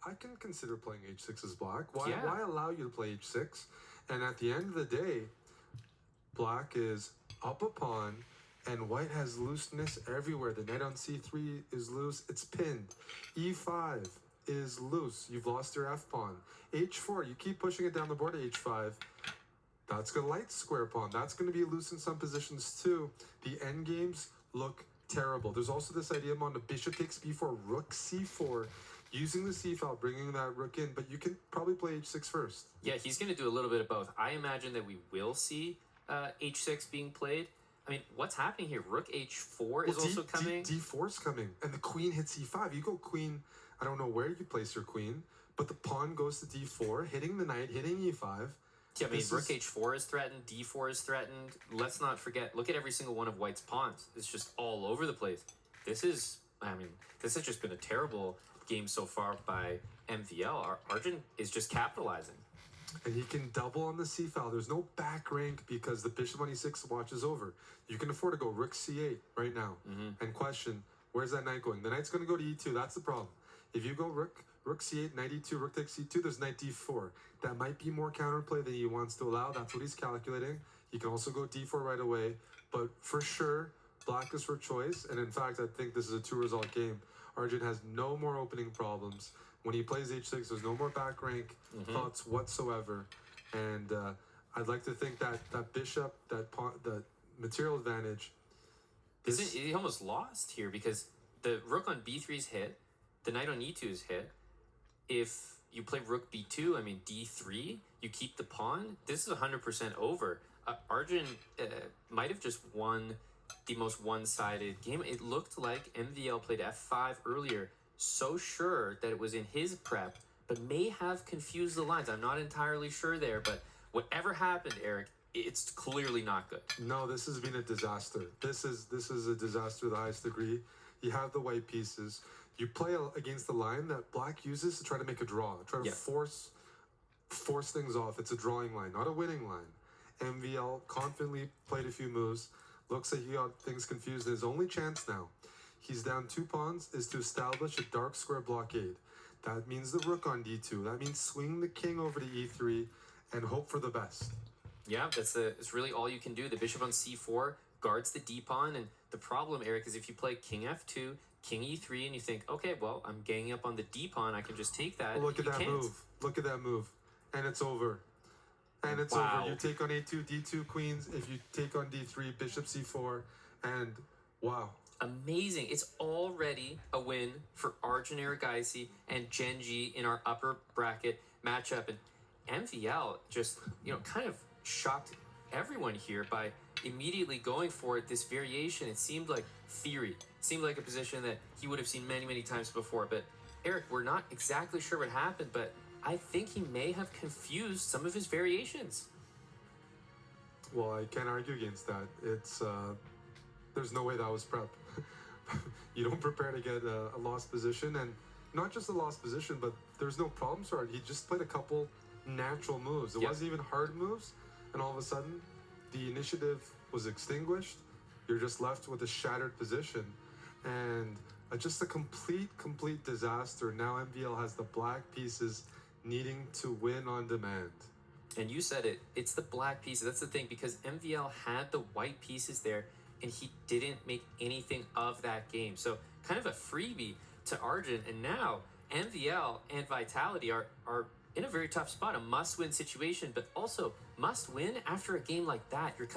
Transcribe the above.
I can consider playing h6 as black. Why, Yeah. why allow you to play h6? And at the end of the day, black is up a pawn, and white has looseness everywhere. The knight on c3 is loose. It's pinned. e5 is loose. You've lost your f-pawn. h4, you keep pushing it down the board to h5. That's going to light square pawn. That's going to be loose in some positions too. The endgames look terrible. There's also this idea on the bishop takes b4, rook c4, using the c file, bringing that rook in, but you can probably play h6 first. Yeah, he's going to do a little bit of both. I imagine that we will see h6 being played. I mean, what's happening here? Rook h4 is also coming. d4 is coming, and the queen hits e5. You go queen, I don't know where you place your queen, but the pawn goes to d4, hitting the knight, hitting e5. Yeah, I mean, rook h4 is threatened, d4 is threatened. Let's not forget, look at every single one of white's pawns. It's just all over the place. This is, I mean, this has just been a terrible game so far by MVL. Arjun is just capitalizing. And he can double on the c file. There's no back rank because the bishop on e6 watches over. You can afford to go rook c8 right now and question, where's that knight going? The knight's going to go to e2. That's the problem. If you go rook c8, knight e2, rook takes c2, there's knight d4. That might be more counterplay than he wants to allow. That's what he's calculating. He can also go d4 right away. But for sure, black is for choice. And in fact, I think this is a 2-result game. Arjun has no more opening problems. When he plays h6, there's no more back rank thoughts whatsoever. And I'd like to think that that bishop, that pawn, the material advantage... He almost lost here because the rook on b3 is hit. The knight on e2 is hit. If you play rook b2, I mean d3, you keep the pawn. This is 100% over. Arjun might have just won the most one-sided game. It looked like MVL played f5 earlier, so sure that it was in his prep, but may have confused the lines. I'm not entirely sure there, but whatever happened, Eric, it's clearly not good. No, this has been a disaster. This is a disaster to the highest degree. You have the white pieces. You play against the line that black uses to try to make a draw, try to force things off. It's a drawing line, not a winning line. MVL confidently played a few moves. Looks like he got things confused. His only chance now, he's down 2 pawns, is to establish a dark square blockade. That means the rook on d2. That means swing the king over to e3 and hope for the best. Yeah, it's really all you can do. The bishop on c4 guards the d pawn, and the problem, Eric, is if you play king f2, king e3, and you think, okay, well, I'm ganging up on the d pawn, I can just take that. Well, look at that move. Look at that move. And it's over. And it's over. You take on a2, d2 queens. If you take on d3, bishop c4, and wow. Amazing. It's already a win for Arjun Erigaisi and Genji in our upper bracket matchup. And MVL just, kind of shocked everyone here by immediately going for it, this variation. It seemed like theory. It seemed like a position that he would have seen many, many times before. But Eric, we're not exactly sure what happened, but I think he may have confused some of his variations. Well, I can't argue against that. It's there's no way that was prep. You don't prepare to get a lost position, and not just a lost position, but there's no problem started. He just played a couple natural moves. It wasn't even hard moves, and all of a sudden, the initiative was extinguished. You're just left with a shattered position, and just a complete disaster. Now MVL has the black pieces needing to win on demand. And you said it, it's the black pieces. That's the thing, because MVL had the white pieces there, and he didn't make anything of that game. So kind of a freebie to Arjun. And now MVL and Vitality are in a very tough spot, a must-win situation, but also must win after a game like that. You're